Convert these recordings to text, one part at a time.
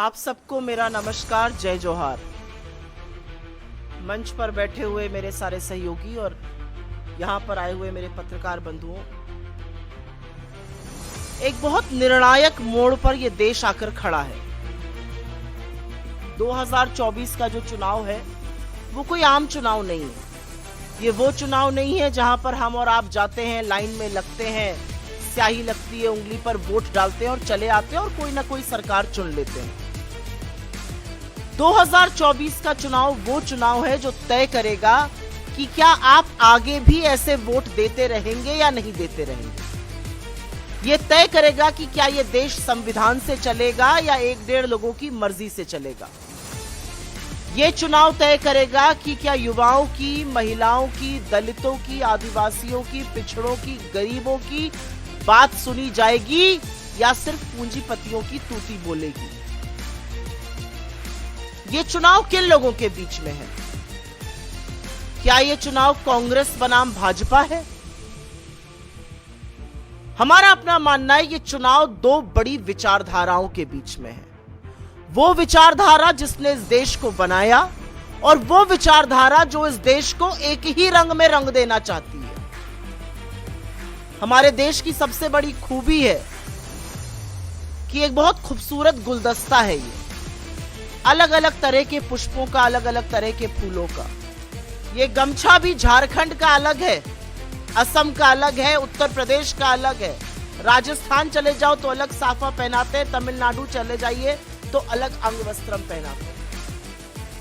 आप सबको मेरा नमस्कार, जय जोहार। मंच पर बैठे हुए मेरे सारे सहयोगी और यहाँ पर आए हुए मेरे पत्रकार बंधुओं, एक बहुत निर्णायक मोड़ पर यह देश आकर खड़ा है। 2024 का जो चुनाव है वो कोई आम चुनाव नहीं है। ये वो चुनाव नहीं है जहां पर हम और आप जाते हैं, लाइन में लगते हैं, स्याही लगती है, उंगली पर वोट डालते हैं और चले आते हैं और कोई ना कोई सरकार चुन लेते हैं। 2024 का चुनाव वो चुनाव है जो तय करेगा कि क्या आप आगे भी ऐसे वोट देते रहेंगे या नहीं देते रहेंगे। ये तय करेगा कि क्या ये देश संविधान से चलेगा या एक डेढ़ लोगों की मर्जी से चलेगा। ये चुनाव तय करेगा कि क्या युवाओं की, महिलाओं की, दलितों की, आदिवासियों की, पिछड़ों की, गरीबों की बात सुनी जाएगी या सिर्फ पूंजीपतियों की तूती बोलेगी। ये चुनाव किन लोगों के बीच में है? क्या ये चुनाव कांग्रेस बनाम भाजपा है? हमारा अपना मानना है ये चुनाव दो बड़ी विचारधाराओं के बीच में है। वो विचारधारा जिसने इस देश को बनाया और वो विचारधारा जो इस देश को एक ही रंग में रंग देना चाहती है। हमारे देश की सबसे बड़ी खूबी है कि एक बहुत खूबसूरत गुलदस्ता है ये, अलग अलग तरह के पुष्पों का, अलग अलग तरह के फूलों का। ये गमछा भी झारखंड का अलग है, असम का अलग है, उत्तर प्रदेश का अलग है, राजस्थान चले जाओ तो अलग साफा पहनाते हैं, तमिलनाडु चले जाइए तो अलग अंग वस्त्रम पहनाते हैं।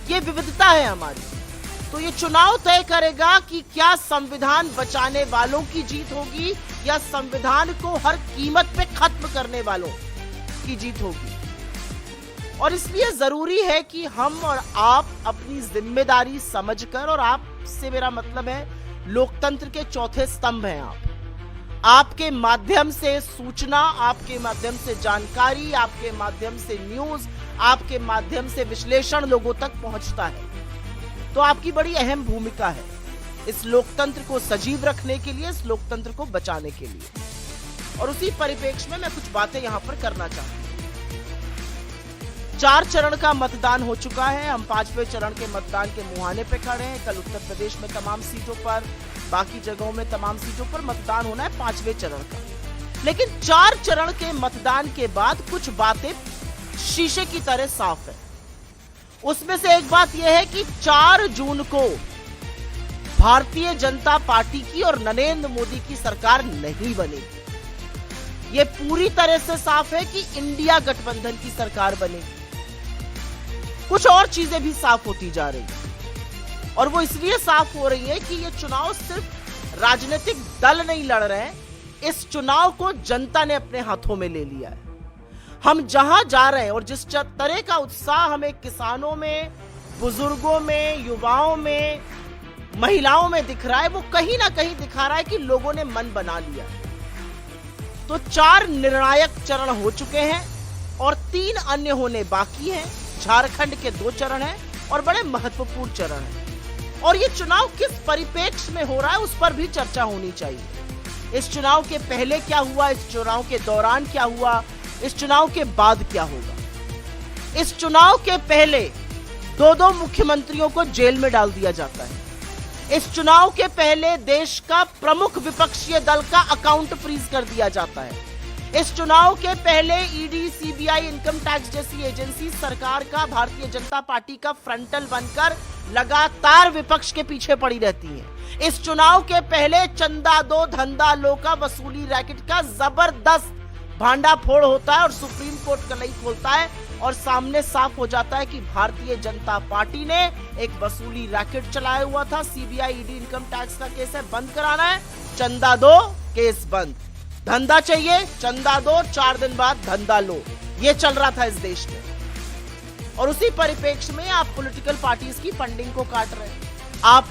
ये विविधता है हमारी। तो ये चुनाव तय करेगा कि क्या संविधान बचाने वालों की जीत होगी या संविधान को हर कीमत पे खत्म करने वालों की जीत होगी। और इसलिए जरूरी है कि हम और आप अपनी जिम्मेदारी समझकर, और आप से मेरा मतलब है लोकतंत्र के चौथे स्तंभ हैं आप। आपके माध्यम से सूचना, आपके माध्यम से जानकारी, आपके माध्यम से न्यूज, आपके माध्यम से विश्लेषण लोगों तक पहुंचता है। तो आपकी बड़ी अहम भूमिका है इस लोकतंत्र को सजीव रखने के लिए, इस लोकतंत्र को बचाने के लिए। और उसी परिप्रेक्ष्य में मैं कुछ बातें यहां पर करना चाहता हूं। 4 चरण का मतदान हो चुका है। हम 5वें चरण के मतदान के मुहाने पे खड़े हैं। कल उत्तर प्रदेश में तमाम सीटों पर, बाकी जगहों में तमाम सीटों पर मतदान होना है 5वें चरण का। लेकिन 4 चरण के मतदान के बाद कुछ बातें शीशे की तरह साफ है। उसमें से एक बात यह है कि 4 जून को भारतीय जनता पार्टी की और नरेंद्र मोदी की सरकार नहीं बनेगी। यह पूरी तरह से साफ है कि इंडिया गठबंधन की सरकार बनेगी। कुछ और चीजें भी साफ होती जा रही है और वो इसलिए साफ हो रही है कि ये चुनाव सिर्फ राजनीतिक दल नहीं लड़ रहे हैं, इस चुनाव को जनता ने अपने हाथों में ले लिया है। हम जहां जा रहे हैं और जिस तरह का उत्साह हमें किसानों में, बुजुर्गों में, युवाओं में, महिलाओं में दिख रहा है, वो कहीं ना कहीं दिखा रहा है कि लोगों ने मन बना लिया। तो 4 निर्णायक चरण हो चुके हैं और 3 अन्य होने बाकी हैं। झारखंड के 2 चरण हैं और बड़े महत्वपूर्ण चरण हैं। और ये चुनाव किस परिप्रेक्ष्य में हो रहा है उस पर भी चर्चा होनी चाहिए। इस चुनाव के पहले क्या हुआ, इस चुनाव के दौरान क्या हुआ, इस चुनाव के बाद क्या होगा। इस चुनाव के पहले 2 मुख्यमंत्रियों को जेल में डाल दिया जाता है। इस चुनाव के पहले देश का प्रमुख विपक्षी दल का अकाउंट फ्रीज कर दिया जाता है। इस चुनाव के पहले ईडी, सीबीआई, इनकम टैक्स जैसी एजेंसी सरकार का, भारतीय जनता पार्टी का फ्रंटल बनकर लगातार विपक्ष के पीछे पड़ी रहती है। इस चुनाव के पहले चंदा दो धंधा लो का वसूली रैकेट का जबरदस्त भांडाफोड़ होता है और सुप्रीम कोर्ट कलई खोलता है और सामने साफ हो जाता है कि भारतीय जनता पार्टी ने एक वसूली रैकेट चलाया हुआ था। सीबीआई, ईडी, इनकम टैक्स का केस है, बंद कराना है, चंदा दो, केस बंद। धंधा चाहिए, चंदा दो, 4 दिन बाद धंधा लो। ये चल रहा था इस देश में। और उसी परिप्रेक्ष्य में आप पॉलिटिकल पार्टीज की फंडिंग को काट रहे हैं, आप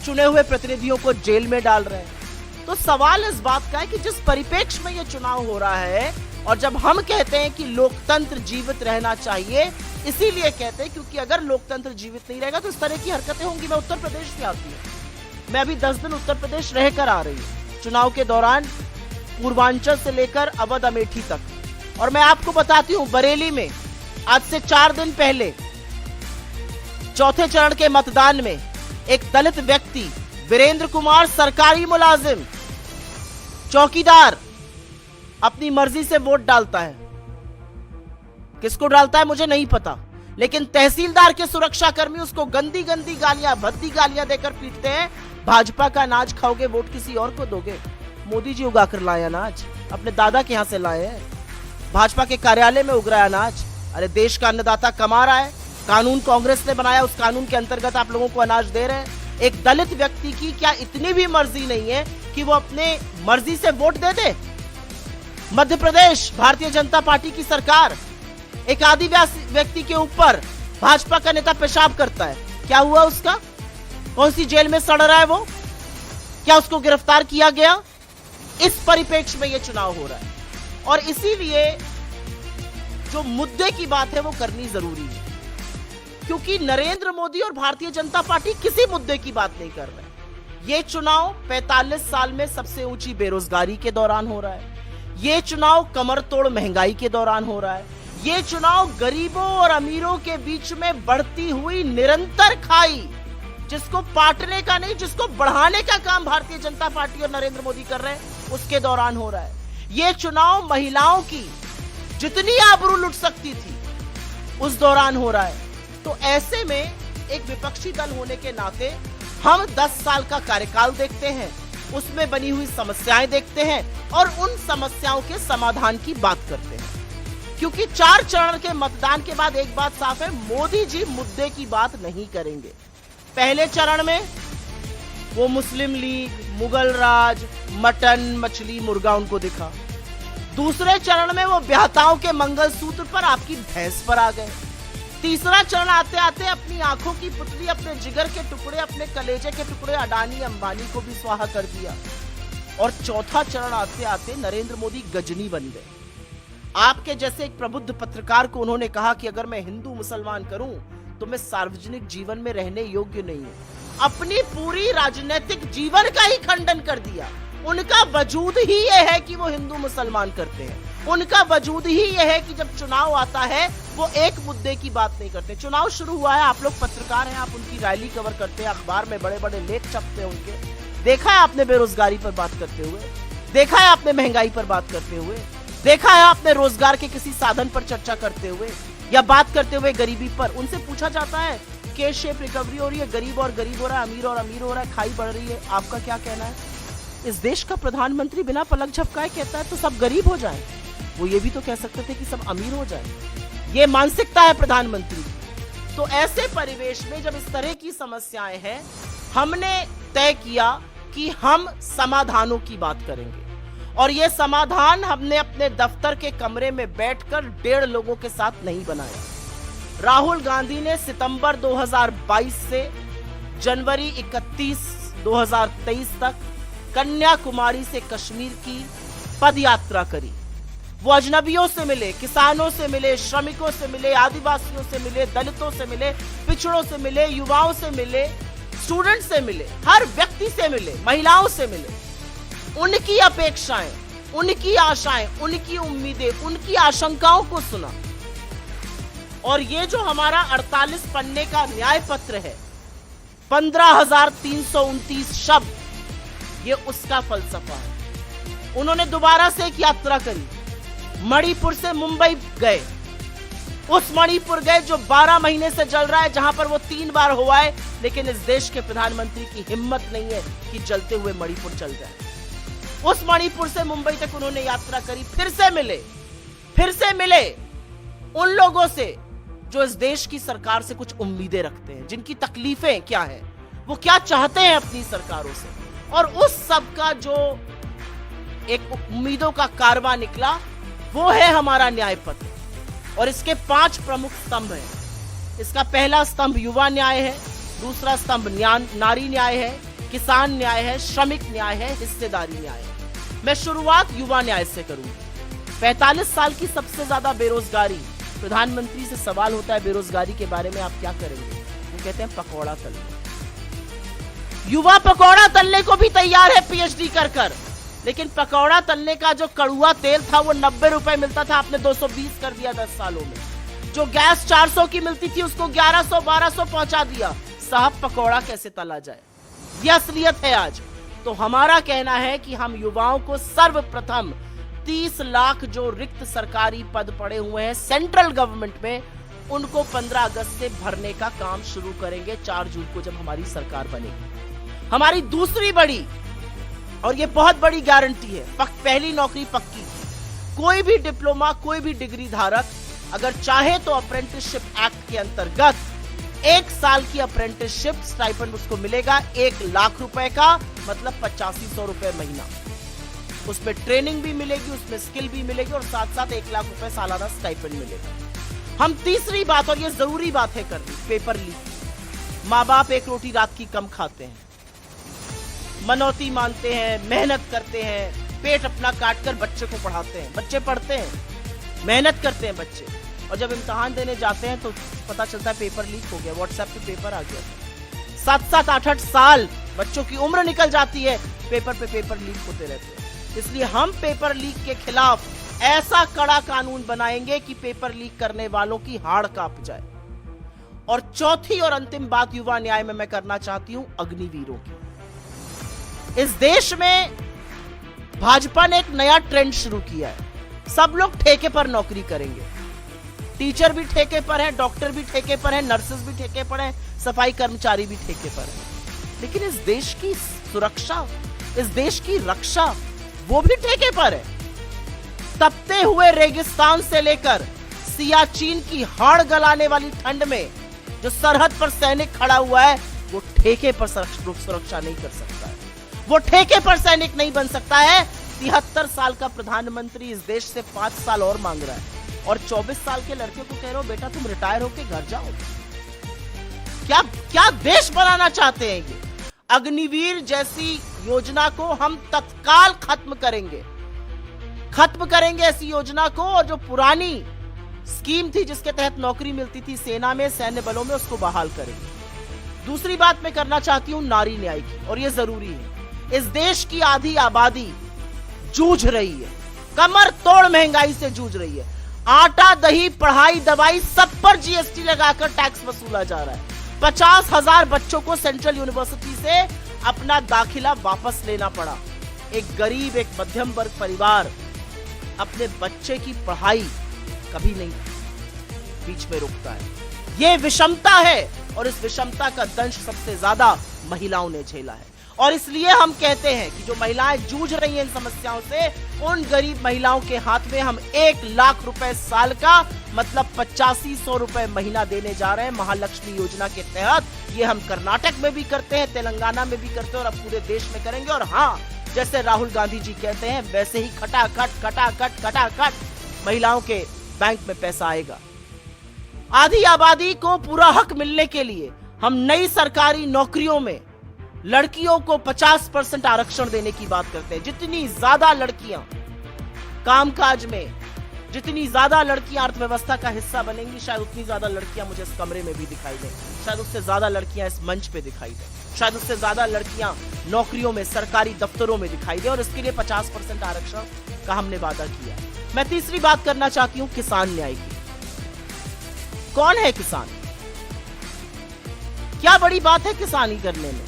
चुने हुए प्रतिनिधियों को जेल में डाल रहे हैं। तो सवाल इस बात का है कि जिस परिप्रेक्ष्य में यह चुनाव हो रहा है, और जब हम कहते हैं कि लोकतंत्र जीवित रहना चाहिए, इसीलिए कहते हैं क्योंकि अगर लोकतंत्र जीवित नहीं रहेगा तो इस तरह की हरकतें होंगी। मैं उत्तर प्रदेश से आती हूँ, मैं अभी 10 दिन उत्तर प्रदेश रहकर आ रही हूँ चुनाव के दौरान, पूर्वांचल से लेकर अवध, अमेठी तक। और मैं आपको बताती हूँ, बरेली में आज से 4 दिन पहले चौथे चरण के मतदान में एक दलित व्यक्ति वीरेंद्र कुमार, सरकारी मुलाजिम, चौकीदार, अपनी मर्जी से वोट डालता है। किसको डालता है मुझे नहीं पता, लेकिन तहसीलदार के सुरक्षाकर्मी उसको गंदी गंदी गालियां, भद्दी गालियां देकर पीटते हैं। भाजपा का अनाज खाओगे, वोट किसी और को दोगे। मोदी जी उगा कर लाए अनाज, अपने दादा के यहां से लाए हैं। भाजपा के कार्यालय में उग रहा है अनाज। अरे देश का अन्नदाता कमा रहा है, कानून कांग्रेस ने बनाया, उस कानून के अंतर्गत आप लोगों को अनाज दे रहे हैं। एक दलित व्यक्ति की क्या इतनी भी मर्जी नहीं है कि वो अपने मर्जी से वोट दे दे? मध्य प्रदेश भारतीय जनता पार्टी की सरकार एक आदिवासी व्यक्ति के ऊपर भाजपा का नेता पेशाब करता है, क्या हुआ उसका? कौन सी जेल में सड़ रहा है वो? क्या उसको गिरफ्तार किया गया? इस परिप्रेक्ष्य में ये चुनाव हो रहा है और इसीलिए जो मुद्दे की बात है वो करनी जरूरी है, क्योंकि नरेंद्र मोदी और भारतीय जनता पार्टी किसी मुद्दे की बात नहीं कर रहे। ये चुनाव 45 साल में सबसे ऊंची बेरोजगारी के दौरान हो रहा है। ये चुनाव कमर तोड़ महंगाई के दौरान हो रहा है। ये चुनाव गरीबों और अमीरों के बीच में बढ़ती हुई निरंतर खाई, जिसको पाटने का नहीं, जिसको बढ़ाने का काम भारतीय जनता पार्टी और नरेंद्र मोदी कर रहे हैं, उसके दौरान हो रहा है। ये चुनाव महिलाओं की जितनी आबरू लुट सकती थी उस दौरान हो रहा है। तो ऐसे में एक विपक्षी दल होने के नाते हम 10 साल का कार्यकाल देखते हैं, उसमें बनी हुई समस्याएं देखते हैं और उन समस्याओं के समाधान की बात करते हैं। क्योंकि 4 चरण के मतदान के बाद एक बात साफ है, मोदी जी मुद्दे की बात नहीं करेंगे। पहले चरण में वो मुस्लिम लीग, मुगल राज, मटन, मछली, मुर्गा उनको दिखा। दूसरे चरण में वो ब्याहताओं के मंगलसूत्र पर, आपकी भैंस पर आ गए। तीसरा चरण आते आते अपनी आंखों की पुतली, अपने जिगर के टुकड़े, अपने कलेजे के टुकड़े अडानी अंबानी को भी स्वाहा कर दिया। और चौथा चरण आते आते नरेंद्र मोदी गजनी बन गए। आपके जैसे एक प्रबुद्ध पत्रकार को उन्होंने कहा कि अगर मैं हिंदू मुसलमान करूं तो मैं सार्वजनिक जीवन में रहने योग्य नहीं हूं। अपनी पूरी राजनीतिक जीवन का ही खंडन कर दिया। उनका वजूद ही यह है कि वो हिंदू मुसलमान करते हैं। उनका वजूद ही यह है कि जब चुनाव आता है वो एक मुद्दे की बात नहीं करते। चुनाव शुरू हुआ है, आप लोग पत्रकार हैं, आप उनकी रैली कवर करते हैं, अखबार में बड़े बड़े लेख छपते हैं उनके। देखा है आपने बेरोजगारी पर बात करते हुए, देखा है आपने महंगाई पर बात करते हुए, देखा है आपने रोजगार के किसी साधन पर चर्चा करते हुए या बात करते हुए गरीबी पर। उनसे पूछा जाता है के शेप रिकवरी हो रही है, गरीब और गरीब हो रहा है, अमीर और अमीर हो रहा है, खाई बढ़ रही है, आपका क्या कहना है? इस देश का प्रधानमंत्री बिना पलक झपकाए कहता है तो सब गरीब हो जाए। वो ये भी तो कह सकते थे कि सब अमीर हो जाए। ये मानसिकता है प्रधानमंत्री। तो ऐसे परिवेश में जब इस तरह की समस्याएं हैं, हमने तय किया कि हम समाधानों की बात करेंगे और ये समाधान हमने अपने दफ्तर के कमरे में बैठकर 1.5 लोगों के साथ नहीं बनाया। राहुल गांधी ने सितंबर 2022 से जनवरी 31, 2023 तक कन्याकुमारी से कश्मीर की पद यात्रा करी। वो अजनबियों से मिले, किसानों से मिले, श्रमिकों से मिले, आदिवासियों से मिले, दलितों से मिले, पिछड़ों से मिले, युवाओं से मिले, स्टूडेंट से मिले, हर व्यक्ति से मिले, महिलाओं से मिले। उनकी अपेक्षाएं, उनकी आशाएं, उनकी उम्मीदें, उनकी आशंकाओं को सुना। और ये जो हमारा 48 पन्ने का न्याय पत्र है, 15,329 शब्द, ये उसका फलसफा है। उन्होंने दोबारा से एक यात्रा करी, मणिपुर से मुंबई गए। उस मणिपुर गए जो 12 महीने से चल रहा है, जहां पर वो 3 बार हुआ है, लेकिन इस देश के प्रधानमंत्री की हिम्मत नहीं है कि जलते हुए मणिपुर चल जाए। उस मणिपुर से मुंबई तक उन्होंने यात्रा करी, फिर से मिले उन लोगों से जो इस देश की सरकार से कुछ उम्मीदें रखते हैं, जिनकी तकलीफें क्या है, वो क्या चाहते हैं अपनी सरकारों से। और उस सब का जो एक उम्मीदों का कारवां निकला, वो है हमारा न्याय पत्र। और इसके 5 प्रमुख स्तंभ हैं। इसका पहला स्तंभ युवा न्याय है, दूसरा स्तंभ नारी न्याय है, किसान न्याय है, श्रमिक न्याय है, हिस्सेदारी न्याय है। मैं शुरुआत युवा न्याय से करूंगा। 45 साल की सबसे ज्यादा बेरोजगारी। प्रधानमंत्री से सवाल होता है बेरोजगारी के बारे में आप क्या करेंगे? वो कहते हैं पकौड़ा तलने। युवा पकौड़ा तलने को भी तैयार है पीएचडी कर, लेकिन पकौड़ा तलने का जो कड़ुआ तेल था वो 90 रुपए मिलता था, आपने 220 कर दिया 10 सालों में। जो गैस 400 की मिलती थी उसको 1100 1200 पहुंचा दिया। साहब पकौड़ा कैसे तला जाए, ये असलियत है आज। तो हमारा कहना है कि हम युवाओं को सर्वप्रथम 30 लाख जो रिक्त सरकारी पद पड़े हुए हैं सेंट्रल गवर्नमेंट में, उनको 15 अगस्त से भरने का काम शुरू करेंगे, 4 जून को जब हमारी सरकार बनेगी। हमारी दूसरी बड़ी और ये बहुत बड़ी गारंटी है, पहली नौकरी पक्की। कोई भी डिप्लोमा, कोई भी डिग्री धारक अगर चाहे तो अप्रेंटिसशिप एक्ट के अंतर्गत 1 साल की अप्रेंटिसशिप स्टाइपेंड उसको मिलेगा 1 लाख रुपए का, मतलब 8500 रुपए महीना। उसमें ट्रेनिंग भी मिलेगी, उसमें स्किल भी मिलेगी और साथ साथ 1 लाख रुपए सालाना स्टाइपेंड मिलेगा। हम तीसरी बात, और ये जरूरी बात है करनी, पेपर लीक। माँ बाप एक रोटी रात की कम खाते हैं, मनौती मानते हैं, मेहनत करते हैं, पेट अपना काट कर बच्चे को पढ़ाते हैं, बच्चे पढ़ते हैं, मेहनत करते हैं बच्चे, और जब इम्तिहान देने जाते हैं तो पता चलता है पेपर लीक हो गया, व्हाट्सएप पे पेपर आ गया। 7-7, 8-8 साल बच्चों की उम्र निकल जाती है, पेपर पे पेपर लीक होते रहते हैं। इसलिए हम पेपर लीक के खिलाफ ऐसा कड़ा कानून बनाएंगे कि पेपर लीक करने वालों की हाड़ कांप जाए। और चौथी और अंतिम बात युवा न्याय में मैं करना चाहती हूं अग्निवीरों की। इस देश में भाजपा ने एक नया ट्रेंड शुरू किया है, सब लोग ठेके पर नौकरी करेंगे। टीचर भी ठेके पर है, डॉक्टर भी ठेके पर है, नर्सेस भी ठेके पर है, सफाई कर्मचारी भी ठेके पर है। लेकिन इस देश की सुरक्षा, इस देश की रक्षा, वो भी ठेके पर है। तपते हुए रेगिस्तान से लेकर सियाचिन की हाड़ गलाने वाली ठंड में जो सरहद पर सैनिक खड़ा हुआ है, वो ठेके पर सुरक्षा नहीं कर सकता है, वो ठेके पर सैनिक नहीं बन सकता है। 73 साल का प्रधानमंत्री इस देश से 5 साल और मांग रहा है, और 24 साल के लड़के को कह रहे हो बेटा तुम रिटायर होके घर जाओ। क्या देश बनाना चाहते हैं ये? अग्निवीर जैसी योजना को हम तत्काल खत्म करेंगे ऐसी योजना को, और जो पुरानी स्कीम थी जिसके तहत नौकरी मिलती थी सेना में, सैन्य बलों में, उसको बहाल करेंगे। दूसरी बात मैं करना चाहती हूं नारी न्याय की, और यह जरूरी है। इस देश की आधी आबादी जूझ रही है, कमर तोड़ महंगाई से जूझ रही है। आटा, दही, पढ़ाई, दवाई, सब पर जीएसटी लगाकर टैक्स वसूला जा रहा है। 50,000 बच्चों को सेंट्रल यूनिवर्सिटी से अपना दाखिला वापस लेना पड़ा। एक गरीब, एक मध्यम वर्ग परिवार अपने बच्चे की पढ़ाई कभी नहीं बीच में रोकता है। यह विषमता है, और इस विषमता का दंश सबसे ज्यादा महिलाओं ने झेला है। और इसलिए हम कहते हैं कि जो महिलाएं जूझ रही हैं इन समस्याओं से, उन गरीब महिलाओं के हाथ में हम 1 लाख रुपए साल का, मतलब 8500 रुपए महीना देने जा रहे हैं महालक्ष्मी योजना के तहत। ये हम कर्नाटक में भी करते हैं, तेलंगाना में भी करते हैं, और अब पूरे देश में करेंगे। और हाँ, जैसे राहुल गांधी जी कहते हैं, वैसे ही खटाखट महिलाओं के बैंक में पैसा आएगा। आधी आबादी को पूरा हक मिलने के लिए हम नई सरकारी नौकरियों में लड़कियों को 50% आरक्षण देने की बात करते हैं। जितनी ज्यादा लड़कियां कामकाज में, जितनी ज्यादा लड़कियां अर्थव्यवस्था का हिस्सा बनेंगी, शायद उतनी ज्यादा लड़कियां मुझे इस कमरे में भी दिखाई दें, शायद उससे ज्यादा लड़कियां इस मंच पे दिखाई दें, शायद उससे ज्यादा लड़कियां नौकरियों में, सरकारी दफ्तरों में दिखाई दें। और इसके लिए 50% आरक्षण का हमने वादा किया। मैं तीसरी बात करना चाहती हूं किसान न्याय की। कौन है किसान? क्या बड़ी बात है किसानी करने में?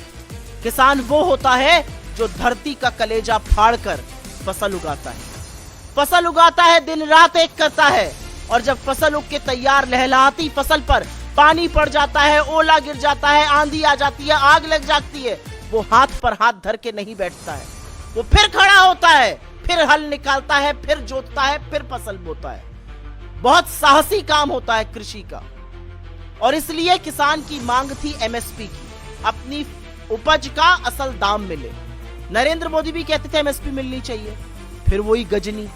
किसान वो होता है जो धरती का कलेजा फाड़कर फसल उगाता है। फसल उगाता है, दिन रात एक करता है, और जब फसल उग के तैयार लहलहाती फसल पर पानी पड़ जाता है, ओला गिर जाता है, आंधी आ जाती है, आग लग जाती है, वो हाथ पर हाथ धर के नहीं बैठता है। वो फिर खड़ा होता है, फिर हल निकालता है, फिर जोतता है, फिर फसल बोता है। बहुत साहसी काम होता है कृषि का। और इसलिए किसान की मांग थी एमएसपी की, अपनी उपज का असल दाम मिले। नरेंद्र मोदी भी कहते थे एमएसपी मिलनी चाहिए, फिर वही गजनी,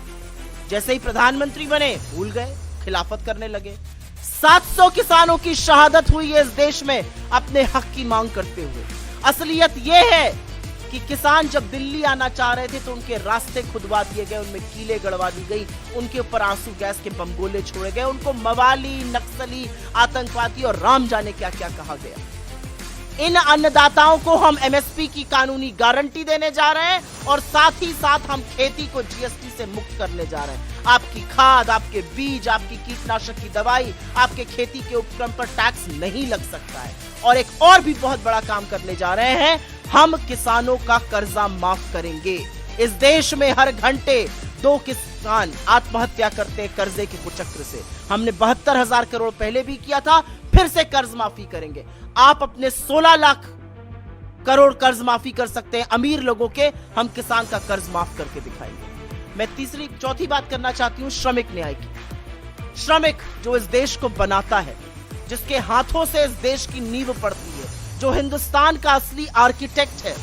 जैसे ही प्रधानमंत्री बने भूल गए, खिलाफत करने लगे। 700 किसानों की शहादत हुई है इस देश में अपने हक की मांग करते हुए। असलियत यह है कि किसान जब दिल्ली आना चाह रहे थे तो उनके रास्ते खुदवा दिए गए, उनमें कीले गड़वा दी गई, उनके ऊपर आंसू गैस के बम गोले छोड़े गए, उनको मवाली, नक्सली, आतंकवादी और राम जाने क्या क्या कहा गया। इन अन्नदाताओं को हम एमएसपी की कानूनी गारंटी देने जा रहे हैं और साथ ही साथ हम खेती को जीएसटी से मुक्त करने जा रहे हैं। आपकी खाद, आपके बीज, आपकी कीटनाशक की दवाई, आपके खेती के उपक्रम पर टैक्स नहीं लग सकता है। और एक और भी बहुत बड़ा काम करने जा रहे हैं, हम किसानों का कर्जा माफ करेंगे। इस देश में हर घंटे 2 किसान आत्महत्या करते हैं कर्जे के कुचक्र से। हमने 72,000 करोड़ पहले भी किया था, फिर से कर्ज माफी करेंगे। आप अपने 16 लाख करोड़ कर्ज माफी कर सकते हैं अमीर लोगों के, हम किसान का कर्ज माफ करके दिखाएंगे। मैं चौथी बात करना चाहती हूं श्रमिक न्याय की। श्रमिक जो इस देश को बनाता है, जिसके हाथों से इस देश की नींव पड़ती है, जो हिंदुस्तान का असली आर्किटेक्ट है,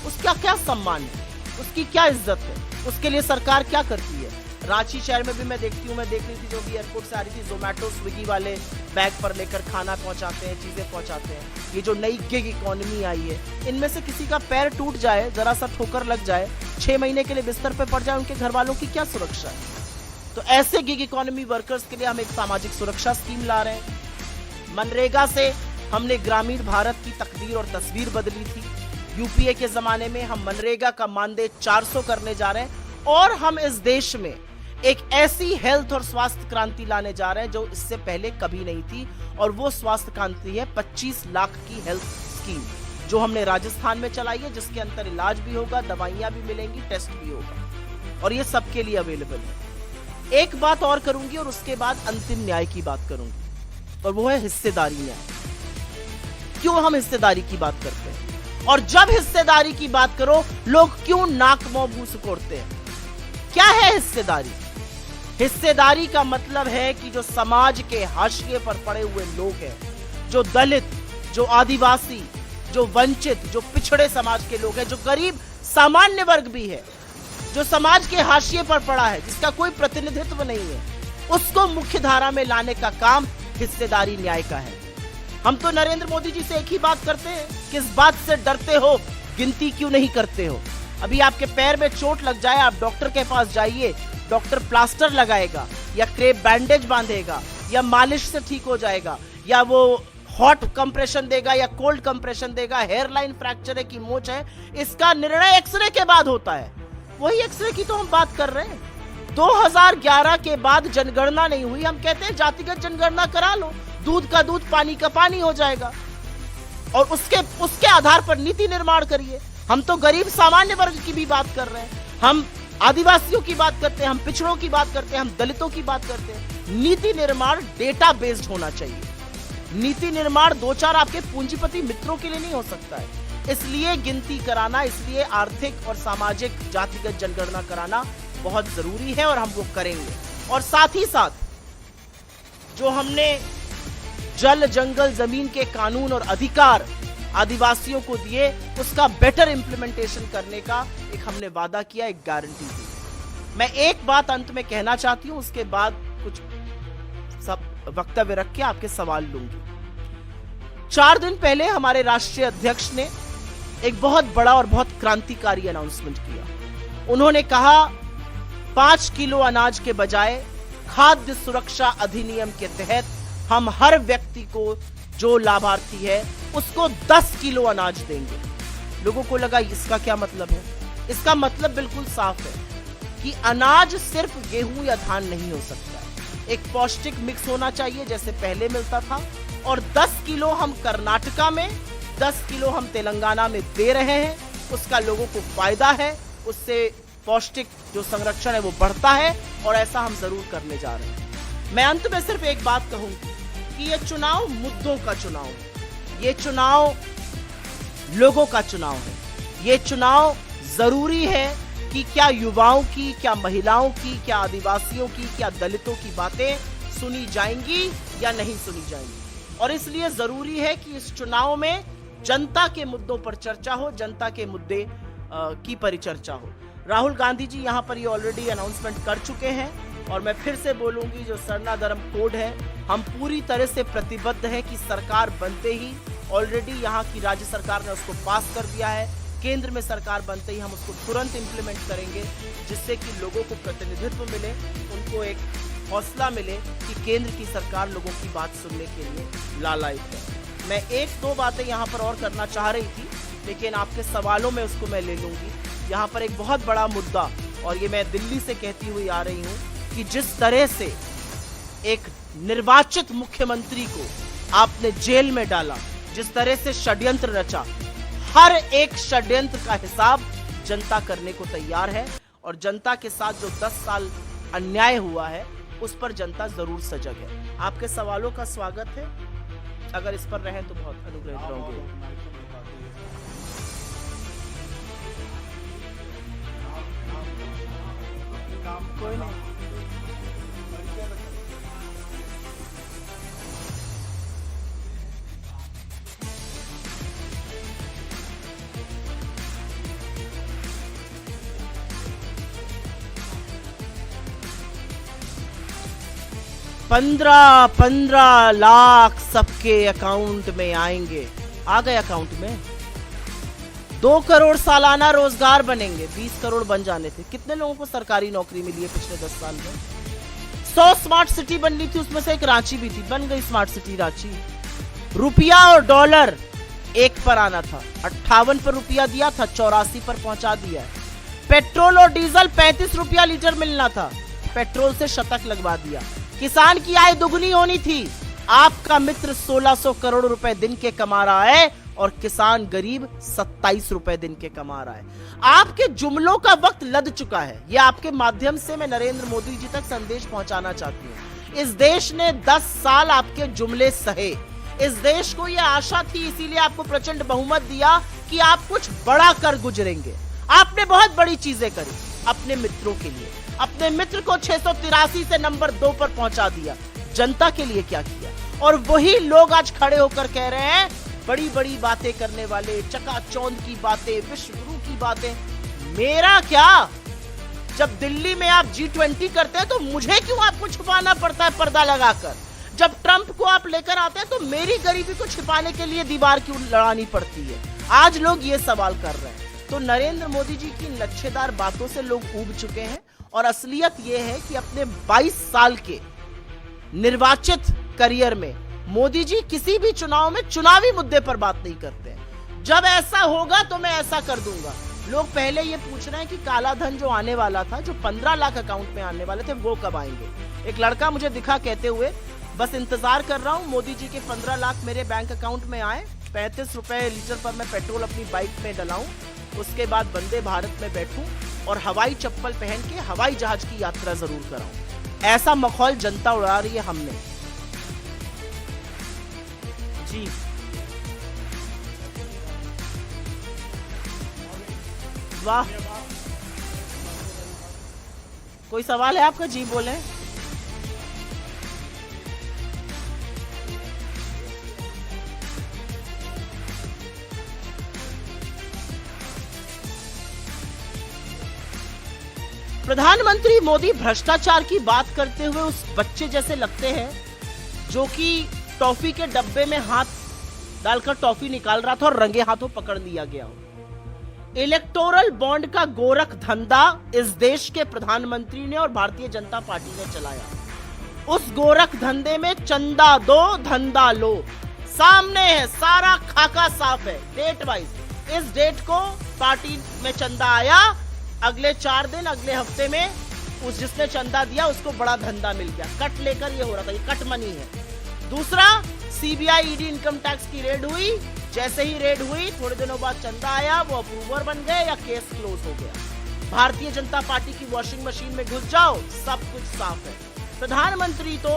उसका क्या सम्मान है, उसकी क्या इज्जत है, उसके लिए सरकार क्या करती है। रांची शहर में भी मैं देख रही थी, जो भी एयरपोर्ट से आ रही थी, जोमेटो स्विगी वाले बैग पर लेकर खाना पहुंचाते हैं, चीजें पहुंचाते हैं। ये जो नई गिग इकोनॉमी आई है, इनमें से किसी का पैर टूट जाए, जरा सा ठोकर लग जाए, 6 महीने के लिए बिस्तर पे पड़ जाए, उनके घर वालों की क्या सुरक्षा है। तो ऐसे गिग इकोनॉमी वर्कर्स के लिए हम एक सामाजिक सुरक्षा स्कीम ला रहे हैं। मनरेगा से हमने ग्रामीण भारत की तकदीर और तस्वीर बदली थी। यूपीए के जमाने में हम मनरेगा का मानदेय 400 करने जा रहे हैं और हम इस देश में एक ऐसी हेल्थ और स्वास्थ्य क्रांति लाने जा रहे हैं जो इससे पहले कभी नहीं थी। और वो स्वास्थ्य क्रांति है 25 लाख की हेल्थ स्कीम, जो हमने राजस्थान में चलाई है, जिसके अंदर इलाज भी होगा, दवाइयां भी मिलेंगी, टेस्ट भी होगा, और ये सबके लिए अवेलेबल है। एक बात और करूंगी और उसके बाद अंतिम न्याय की बात करूंगी, और वो है हिस्सेदारी न्याय। क्यों हम हिस्सेदारी की बात करते हैं, और जब हिस्सेदारी की बात करो लोग क्यों नाक मुंह सिकोड़ते हैं। क्या है हिस्सेदारी? हिस्सेदारी का मतलब है कि जो समाज के हाशिए पर पड़े हुए लोग हैं, जो दलित, जो आदिवासी, जो वंचित, जो पिछड़े समाज के लोग हैं, जो गरीब सामान्य वर्ग भी है, जो समाज के हाशिए पर पड़ा है, जिसका कोई प्रतिनिधित्व नहीं है, उसको मुख्य धारा में लाने का काम हिस्सेदारी न्याय का है। हम तो नरेंद्र मोदी जी से एक ही बात करते हैं, किस बात से डरते हो, गिनती क्यों नहीं करते हो। अभी आपके पैर में चोट लग जाए, आप डॉक्टर के पास जाइए, डॉक्टर प्लास्टर लगाएगा या क्रेप बैंडेज बांधेगा या मालिश से ठीक हो जाएगा, या वो हॉट कंप्रेशन देगा या कोल्ड कंप्रेशन देगा। हेयरलाइन फ्रैक्चर है कि मोच है, इसका निर्णय एक्सरे के बाद होता है। वही एक्सरे की तो हम बात कर रहे हैं। 2011 के बाद जनगणना नहीं हुई, हम कहते हैं जातिगत जनगणना करा लो, दूध का दूध, पानी का पानी हो जाएगा, और उसके आधार पर नीति निर्माण करिए। हम तो गरीब सामान्य वर्ग की भी बात कर रहे हैं, हम आदिवासियों की बात करते हैं, हम पिछड़ों की बात करते हैं, हम दलितों की बात करते हैं। नीति निर्माण डेटा बेस्ड होना चाहिए। नीति निर्माण 2-4 आपके पूंजीपति मित्रों के लिए नहीं हो सकता है। इसलिए गिनती कराना, इसलिए आर्थिक और सामाजिक जातिगत जनगणना कराना बहुत जरूरी है, और हम वो करेंगे। और साथ ही साथ जो हमने जल, जंगल, जमीन के कानून और अधिकार आदिवासियों को दिए, उसका बेटर इंप्लीमेंटेशन करने का एक हमने वादा किया, एक गारंटी दी। मैं एक बात अंत में कहना चाहती हूं, उसके बाद कुछ सब वक्तव्य रख के आपके सवाल लूंगी। 4 दिन पहले हमारे राष्ट्रीय अध्यक्ष ने एक बहुत बड़ा और बहुत क्रांतिकारी अनाउंसमेंट किया। उन्होंने कहा 5 किलो अनाज के बजाय खाद्य सुरक्षा अधिनियम के तहत हम हर व्यक्ति को, जो लाभार्थी है, उसको 10 किलो अनाज देंगे। लोगों को लगा इसका क्या मतलब है? इसका मतलब बिल्कुल साफ है कि अनाज सिर्फ गेहूं या धान नहीं हो सकता, एक पौष्टिक मिक्स होना चाहिए जैसे पहले मिलता था। और 10 किलो हम कर्नाटका में, 10 किलो हम तेलंगाना में दे रहे हैं, उसका लोगों को फायदा है, उससे पौष्टिक जो संरक्षण है वो बढ़ता है, और ऐसा हम जरूर करने जा रहे हैं। मैं अंत में सिर्फ एक बात कहूंगी कि ये चुनाव मुद्दों का चुनाव है, ये चुनाव लोगों का चुनाव है। ये चुनाव जरूरी है कि क्या युवाओं की, क्या महिलाओं की, क्या आदिवासियों की, क्या दलितों की बातें सुनी जाएंगी या नहीं सुनी जाएंगी। और इसलिए जरूरी है कि इस चुनाव में जनता के मुद्दों पर चर्चा हो, जनता के मुद्दे की परिचर्चा हो। राहुल गांधी जी यहाँ पर ये ऑलरेडी अनाउंसमेंट कर चुके हैं, और मैं फिर से बोलूंगी, जो सरना धर्म कोड है, हम पूरी तरह से प्रतिबद्ध हैं कि सरकार बनते ही, ऑलरेडी यहाँ की राज्य सरकार ने उसको पास कर दिया है, केंद्र में सरकार बनते ही हम उसको तुरंत इंप्लीमेंट करेंगे, जिससे कि लोगों को प्रतिनिधित्व मिले, उनको एक हौसला मिले कि केंद्र की सरकार लोगों की बात सुनने के लिए लालायित है। मैं एक दो बातें यहाँ पर और करना चाह रही थी, लेकिन आपके सवालों में उसको मैं ले लूंगी। यहाँ पर एक बहुत बड़ा मुद्दा, और ये मैं दिल्ली से कहती हुई आ रही हूँ कि जिस तरह से एक निर्वाचित मुख्यमंत्री को आपने जेल में डाला, जिस तरह से षड्यंत्र रचा, हर एक षड्यंत्र का हिसाब जनता करने को तैयार है, और जनता के साथ जो 10 साल अन्याय हुआ है उस पर जनता जरूर सजग है। आपके सवालों का स्वागत है, अगर इस पर रहें तो बहुत अनुग्रहित रहूंगे। कोई नहीं, 15 लाख सबके अकाउंट में आएंगे। आ गए अकाउंट में। 2 करोड़ सालाना रोजगार बनेंगे, 20 करोड़ बन जाने थे। कितने लोगों को सरकारी नौकरी मिली है पिछले 10 साल में? 100 स्मार्ट सिटी बननी थी, उसमें से एक रांची भी थी, बन गई स्मार्ट सिटी रांची। रुपया और डॉलर 1 पर आना था, 58 पर रुपया दिया था, 84 पर पहुंचा दिया है। पेट्रोल और डीजल 35 रुपया लीटर मिलना था, पेट्रोल से शतक लगवा दिया। किसान की आय दुगनी होनी थी, आपका मित्र 1600 करोड़ रुपए दिन के कमा रहा है और किसान गरीब 27 रुपए दिन के कमा रहा है। आपके जुमलों का वक्त लद चुका है। यह आपके माध्यम से मैं नरेंद्र मोदी जी तक संदेश पहुंचाना चाहती हूँ। इस देश ने 10 साल आपके जुमले सहे। इस देश को यह आशा थी, इसीलिए आपको प्रचंड बहुमत दिया कि आप कुछ बड़ा कर गुजरेंगे। आपने बहुत बड़ी चीजें करी अपने मित्रों के लिए। अपने मित्र को 683 से नंबर 2 पर पहुंचा दिया। जनता के लिए क्या किया? और वही लोग आज खड़े होकर कह रहे हैं, बड़ी बड़ी बातें करने वाले, चकाचौंध की बातें, विश्व गुरु की बातें। मेरा क्या? जब दिल्ली में आप G20 करते हैं तो मुझे क्यों आपको छुपाना पड़ता है पर्दा लगाकर? जब ट्रंप को आप लेकर आते हैं तो मेरी गरीबी को छिपाने के लिए दीवार क्यों लड़ानी पड़ती है? आज लोग ये सवाल कर रहे हैं। तो नरेंद्र मोदी जी की लच्छेदार बातों से लोग ऊब चुके हैं, और असलियत यह है कि अपने 22 साल के निर्वाचित करियर में मोदी जी किसी भी चुनाव में चुनावी मुद्दे पर बात नहीं करते हैं। जब ऐसा होगा तो मैं ऐसा कर दूंगा। लोग पहले ये पूछ रहे हैं कि काला धन जो आने वाला था, जो 15 लाख अकाउंट में आने वाले थे, वो कब आएंगे? एक लड़का मुझे दिखा कहते हुए, बस इंतजार कर रहा हूं मोदी जी के 15 लाख मेरे बैंक अकाउंट में आए, 35 रुपए लीटर पर मैं पेट्रोल अपनी बाइक में डलाऊं, उसके बाद वंदे भारत में बैठूं और हवाई चप्पल पहन के हवाई जहाज की यात्रा जरूर कराऊं। ऐसा मखौल जनता उड़ा रही है हमने। जी वाह, कोई सवाल है आपका? जी बोले। प्रधानमंत्री मोदी भ्रष्टाचार की बात करते हुए उस बच्चे जैसे लगते हैं जो कि टॉफी के डब्बे में हाथ डालकर टॉफी निकाल रहा था और रंगे हाथों पकड़ लिया गया हो। इलेक्टोरल बॉन्ड का गोरख धंधा इस देश के प्रधानमंत्री ने और भारतीय जनता पार्टी ने चलाया। उस गोरख धंधे में चंदा दो धंधा लो सामने है, सारा खाका साफ है। डेट वाइज इस डेट को पार्टी में चंदा आया, अगले 4 दिन, अगले हफ्ते में उस जिसने चंदा दिया उसको बड़ा धंधा मिल गया। कट लेकर ये हो रहा था, ये कट मनी है। दूसरा, सीबीआई ईडी इनकम टैक्स की रेड हुई, जैसे ही रेड हुई थोड़े दिनों बाद चंदा आया, वो अप्रूवर बन गए या केस क्लोज हो गया। भारतीय जनता पार्टी की वॉशिंग मशीन में घुस जाओ, सब कुछ साफ है। प्रधानमंत्री तो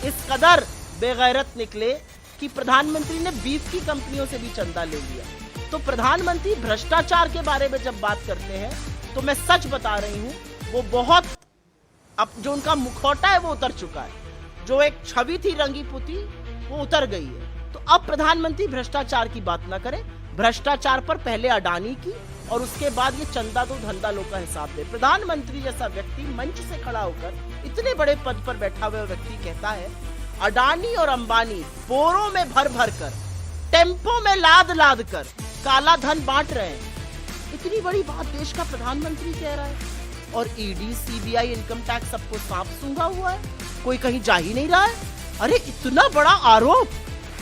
इस कदर बेगैरत निकले कि प्रधानमंत्री ने बीफ की कंपनियों से भी चंदा ले लिया। तो प्रधानमंत्री भ्रष्टाचार के बारे में जब बात करते हैं तो मैं सच बता रही हूं, वो बहुत, अब जो उनका मुखौटा है वो उतर चुका है। जो एक छवि थी रंगी पुती, वो उतर गई है। तो अब प्रधानमंत्री भ्रष्टाचार की बात ना करें। भ्रष्टाचार पर पहले अडानी की और उसके बाद ये चंदा दो धंधा लो का हिसाब दे। प्रधानमंत्री जैसा व्यक्ति मंच से खड़ा होकर इतने बड़े पद पर बैठा हुआ व्यक्ति कहता है, अडानी और अंबानी बोरों में भर भर कर, टेम्पो में लाद लाद कर काला धन बांट रहे हैं। इतनी बड़ी बात देश का प्रधानमंत्री कह रहा है, और ईडी, सीबीआई, इनकम टैक्स सबको सांप सूंघा हुआ है, कोई कहीं जा ही नहीं रहा है। अरे इतना बड़ा आरोप,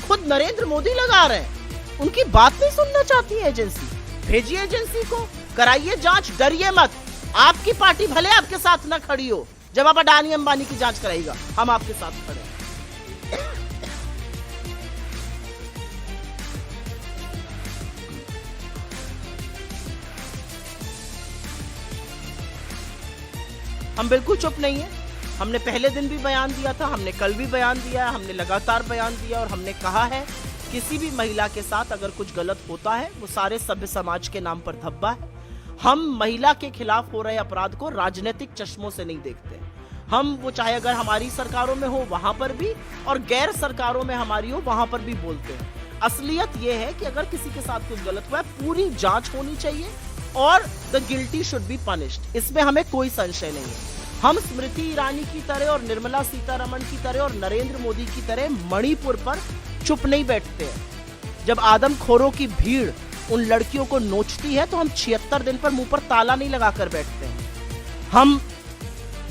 खुद नरेंद्र मोदी लगा रहे हैं। उनकी बात नहीं सुनना चाहती है एजेंसी, भेजिए एजेंसी को, कराइए जांच, डरिए मत। आपकी पार्टी भले आपके साथ ना खड़ी हो, जब आप अडानी अंबानी की जांच कराएगा, हम आपके साथ खड़े हैं। हम बिल्कुल चुप नहीं है। हमने पहले दिन भी बयान दिया था, हमने कल भी बयान दिया है, हमने लगातार बयान दिया और हमने कहा है किसी भी महिला के साथ अगर कुछ गलत होता है वो सारे सभ्य समाज के नाम पर धब्बा है। हम महिला के खिलाफ हो रहे अपराध को राजनीतिक चश्मों से नहीं देखते। हम वो चाहे अगर हमारी सरकारों में हो वहां पर भी और गैर सरकारों में हमारी हो वहां पर भी बोलते हैं। असलियत ये है कि अगर किसी के साथ कुछ गलत हुआ है पूरी जांच होनी चाहिए और the guilty should be punished, इसमें हमें कोई संशय नहीं है। हम स्मृति ईरानी की तरह और निर्मला सीतारमण की तरह और नरेंद्र मोदी की तरह मणिपुर पर चुप नहीं बैठते हैं। जब आदमखोरों की भीड़ उन लड़कियों को नोचती है तो हम 76 दिन पर मुंह पर ताला नहीं लगाकर बैठते हैं। हम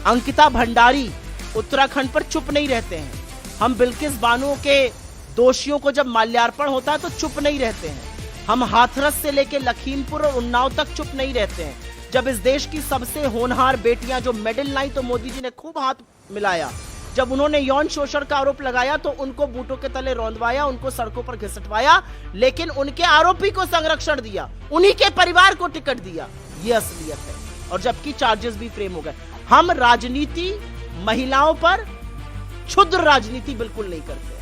अंकिता भंडारी उत्तराखंड पर चुप नहीं रहते हैं। हम बिल्किस बानो के दोषियों को जब माल्यार्पण होता है तो चुप नहीं रहते हैं। हम हाथरस से लेकर लखीमपुर और उन्नाव तक चुप नहीं रहते हैं। जब इस देश की सबसे होनहार बेटियां जो मेडल लाई तो मोदी जी ने खूब हाथ मिलाया। जब उन्होंने यौन शोषण का आरोप लगाया तो उनको बूटों के तले रौंदवाया, उनको सड़कों पर घिसटवाया, लेकिन उनके आरोपी को संरक्षण दिया, उन्हीं के परिवार को टिकट दिया। ये असलियत है। और जबकि चार्जेस भी फ्रेम हो गए। हम राजनीति महिलाओं पर क्षुद्र राजनीति बिल्कुल नहीं करते।